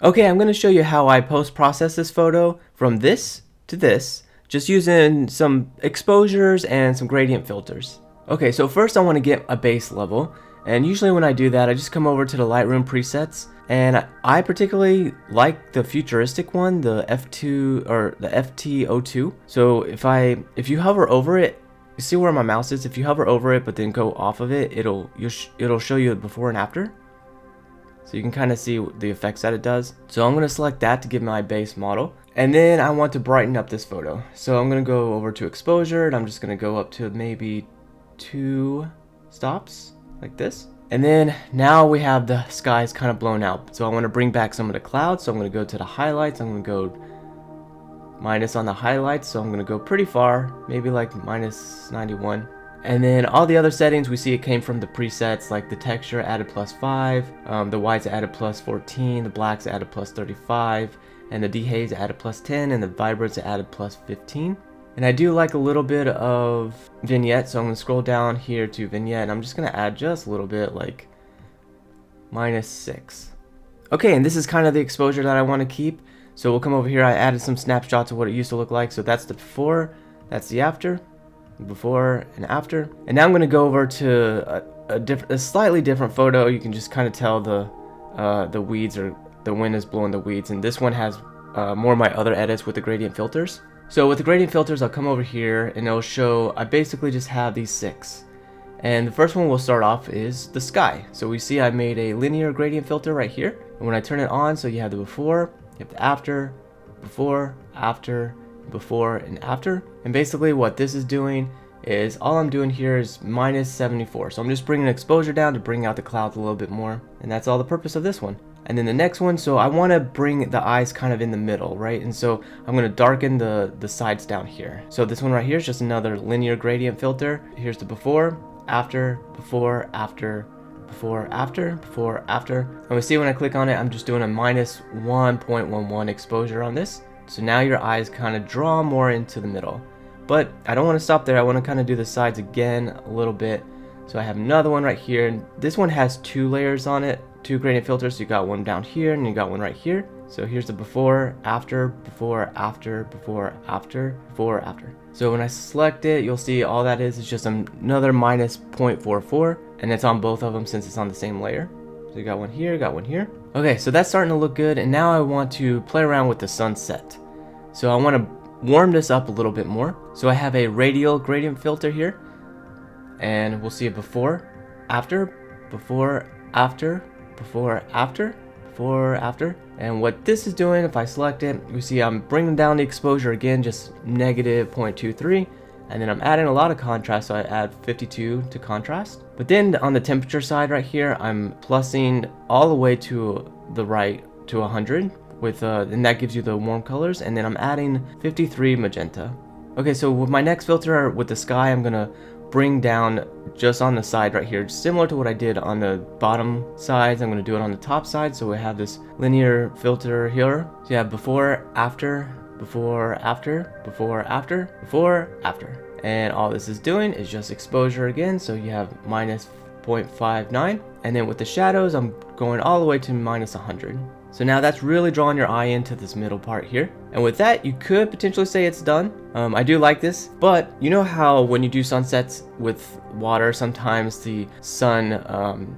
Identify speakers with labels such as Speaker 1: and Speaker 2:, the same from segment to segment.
Speaker 1: Okay, I'm going to show you how I post-process this photo from this to this, just using some exposures and some gradient filters. Okay, so first I want to get a base level, and usually when I do that, I just come over to the Lightroom presets, and I particularly like the futuristic one, the F2 or the FT02. So if you hover over it, you see where my mouse is? If you hover over it but then go off of it, it'll show you the before and after. So you can kind of see the effects that it does. So I'm going to select that to give my base model. And then I want to brighten up this photo. So I'm going to go over to exposure, and I'm just going to go up to maybe 2 stops like this. And then now we have the skies kind of blown out. So I want to bring back some of the clouds. So I'm going to go to the highlights. I'm going to go minus on the highlights. So I'm going to go pretty far, maybe like minus 91. And then all the other settings, we see it came from the presets, like the texture added +5, the whites added +14, the blacks added +35, and the dehaze added +10, and the vibrance added +15. And I do like a little bit of vignette, so I'm going to scroll down here to vignette, and I'm just going to add just a little bit, like -6. Okay, and this is kind of the exposure that I want to keep. So we'll come over here. I added some snapshots of what it used to look like. So that's the before, that's the after. Before and after. And now I'm going to go over to a slightly different photo. You can just kind of tell the weeds, or the wind is blowing the weeds, and this one has more of my other edits with the gradient filters. So with the gradient filters, I'll come over here and it'll show, I basically just have these 6, and the first one we'll start off is the sky. So we see I made a linear gradient filter right here, and when I turn it on, so you have the before, you have the after, before, after, before, and after. And basically what this is doing is, all I'm doing here is -74. So I'm just bringing exposure down to bring out the clouds a little bit more, and that's all the purpose of this one. And then the next one, so I want to bring the eyes kind of in the middle, right? And so I'm going to darken the sides down here. So this one right here is just another linear gradient filter. Here's the before, after, before, after, before, after, before, after. And we see when I click on it, I'm just doing a -1.11 exposure on this. So now your eyes kind of draw more into the middle. But I don't want to stop there. I want to kind of do the sides again a little bit. So I have another one right here, and this one has 2 layers on it, 2 gradient filters. So you got one down here and you got one right here. So here's the before, after, before, after, before, after, before, after. So when I select it, you'll see all that is just another -0.44, and it's on both of them since it's on the same layer. So you got one here, got one here. Okay, so that's starting to look good, and now I want to play around with the sunset. So I want to warm this up a little bit more. So I have a radial gradient filter here, and we'll see it before, after, before, after, before, after, before, after. And what this is doing, if I select it, you see I'm bringing down the exposure again, just -0.23. And then I'm adding a lot of contrast, so I add 52 to contrast. But then on the temperature side right here, I'm plussing all the way to the right to 100 with and that gives you the warm colors. And then I'm adding 53 magenta. Okay, so with my next filter with the sky, I'm gonna bring down just on the side right here, similar to what I did on the bottom sides. I'm gonna do it on the top side, so we have this linear filter here. So you have before, after, before, after, before, after, before, after. And all this is doing is just exposure again, so you have -0.59. And then with the shadows, I'm going all the way to -100. So now that's really drawing your eye into this middle part here. And with that, you could potentially say it's done. I do like this, but you know how when you do sunsets with water, sometimes the sun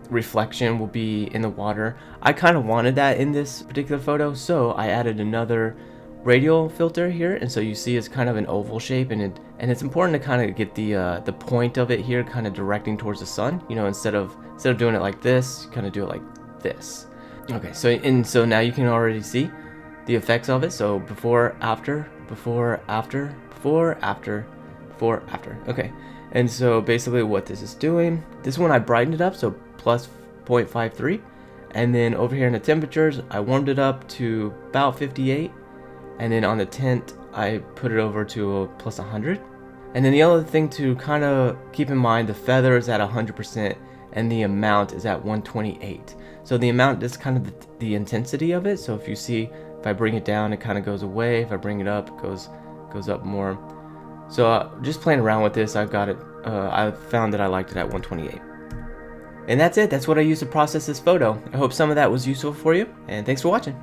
Speaker 1: reflection will be in the water. I kind of wanted that in this particular photo, so I added another radial filter here, and so you see it's kind of an oval shape, and it's important to kind of get the point of it here kind of directing towards the sun, you know, instead of doing it like this, kind of do it like this. Okay, so now you can already see the effects of it. So before, after, before, after, before, after, before, after. Okay, and so basically what this is doing, this one I brightened it up, so +0.53, and then over here in the temperatures, I warmed it up to about 58, and then on the tint, I put it over to +100. And then the other thing to kind of keep in mind, the feather is at 100%, and the amount is at 128. So the amount is kind of the intensity of it. So if you see, if I bring it down, it kind of goes away. If I bring it up, it goes up more. So just playing around with this, I've got it. I found that I liked it at 128. And that's it. That's what I used to process this photo. I hope some of that was useful for you, and thanks for watching.